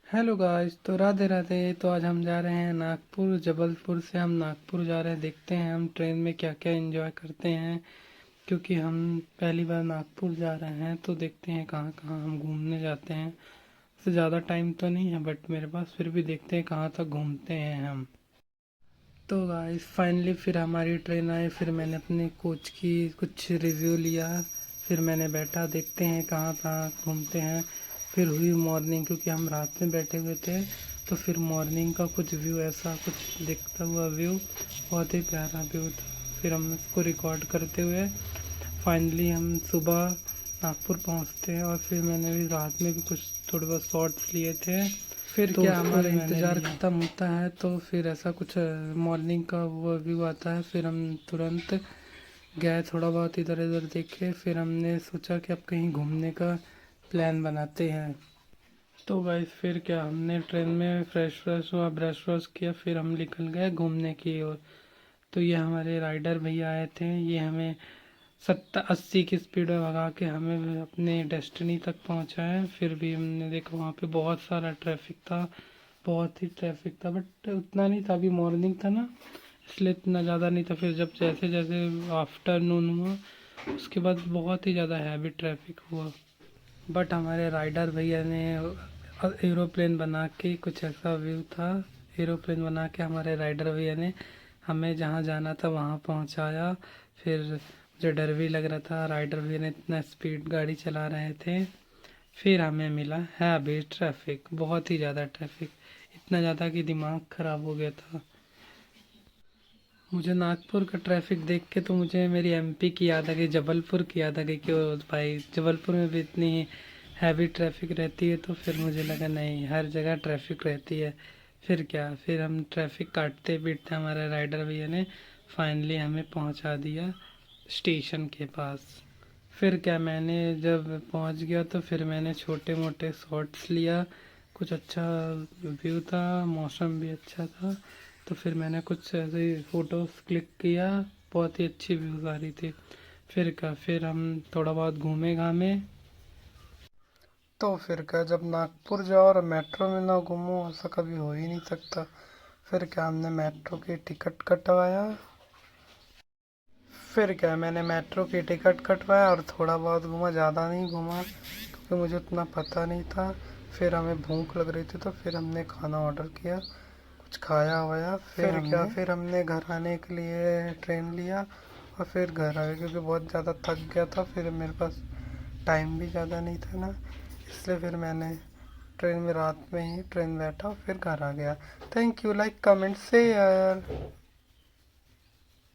Hello guys, तो राधे राधे। तो आज हम जा रहे हैं नागपुर। जबलपुर से हम नागपुर जा रहे हैं। देखते हैं हम ट्रेन में क्या क्या एंजॉय करते हैं, क्योंकि हम पहली बार नागपुर जा रहे हैं। तो देखते हैं कहाँ कहाँ हम घूमने जाते हैं। उससे ज़्यादा टाइम तो नहीं है बट मेरे पास, फिर भी देखते हैं कहाँ तक घूमते हैं हम। तो गाइस फाइनली फिर हमारी ट्रेन आई। फिर मैंने अपने कोच की कुछ रिव्यू लिया। फिर मैंने बैठा, देखते हैं कहाँ कहाँ घूमते हैं। फिर हुई मॉर्निंग, क्योंकि हम रात में बैठे हुए थे। तो फिर मॉर्निंग का कुछ व्यू, ऐसा कुछ दिखता हुआ व्यू, बहुत ही प्यारा व्यू था। फिर हम उसको रिकॉर्ड करते हुए फाइनली हम सुबह नागपुर पहुंचते हैं। और फिर मैंने भी रात में भी कुछ थोड़े बहुत शॉट्स लिए थे। फिर तो क्या हमारा इंतज़ार ख़त्म होता है, तो फिर ऐसा कुछ मॉर्निंग का वो व्यू आता है। फिर हम तुरंत गए, थोड़ा बहुत इधर उधर देखे। फिर हमने सोचा कि अब कहीं घूमने का प्लान बनाते हैं। तो गाइस फिर क्या, हमने ट्रेन में फ्रेश फ्रेश हुआ, ब्रश व्रश किया, फिर हम निकल गए घूमने की ओर। तो ये हमारे राइडर भैया आए थे। ये हमें 70-80 की स्पीड में भगा के हमें अपने डेस्टिनी तक पहुंचाया। फिर भी हमने देखा वहाँ पे बहुत सारा ट्रैफिक था, बहुत ही ट्रैफिक था। बट उतना नहीं था, अभी मॉर्निंग था ना, इसलिए इतना ज़्यादा नहीं था। फिर जब जैसे जैसे आफ्टरनून हुआ, उसके बाद बहुत ही ज़्यादा हैवी ट्रैफिक हुआ। बट हमारे राइडर भैया ने एरोप्लेन बना के, कुछ ऐसा व्यू था, एरोप्लेन बना के हमारे राइडर भैया ने हमें जहाँ जाना था वहाँ पहुँचाया। फिर मुझे डर भी लग रहा था, राइडर भैया ने इतना स्पीड गाड़ी चला रहे थे। फिर हमें मिला है अभी ट्रैफिक, बहुत ही ज़्यादा ट्रैफिक, इतना ज़्यादा कि दिमाग ख़राब हो गया था। मुझे नागपुर का ट्रैफिक देख के तो मुझे मेरी एमपी की याद आ गई, जबलपुर की याद आ गई कि ओ भाई, जबलपुर में भी इतनी हैवी ट्रैफिक रहती है। तो फिर मुझे लगा नहीं, हर जगह ट्रैफिक रहती है। फिर क्या, फिर हम ट्रैफिक काटते पीटते हमारे राइडर भैया ने फाइनली हमें पहुंचा दिया स्टेशन के पास। फिर क्या, मैंने जब पहुंच गया तो फिर मैंने छोटे मोटे शॉट्स लिया। कुछ अच्छा व्यू था, मौसम भी अच्छा था। तो फिर मैंने कुछ ऐसे ही फ़ोटोज़ क्लिक किया, बहुत ही अच्छी व्यूज़ आ रही थी। फिर क्या, फिर हम थोड़ा बहुत घूमे घामे। तो फिर क्या, जब नागपुर जाओ और मेट्रो में ना घूमो, ऐसा कभी हो ही नहीं सकता। फिर क्या, हमने मेट्रो की टिकट कटवाया। फिर क्या, मैंने मेट्रो की टिकट कटवाया और थोड़ा बहुत घूमा, ज़्यादा नहीं घूमा क्योंकि मुझे उतना पता नहीं था। फिर हमें भूख लग रही थी, तो फिर हमने खाना ऑर्डर किया, कुछ खाया वाया। फिर क्या, फिर हमने घर आने के लिए ट्रेन लिया और फिर घर आ गए, क्योंकि बहुत ज़्यादा थक गया था। फिर मेरे पास टाइम भी ज़्यादा नहीं था ना, इसलिए फिर मैंने ट्रेन में रात में ही ट्रेन बैठा और फिर घर आ गया। Thank you, like comment share.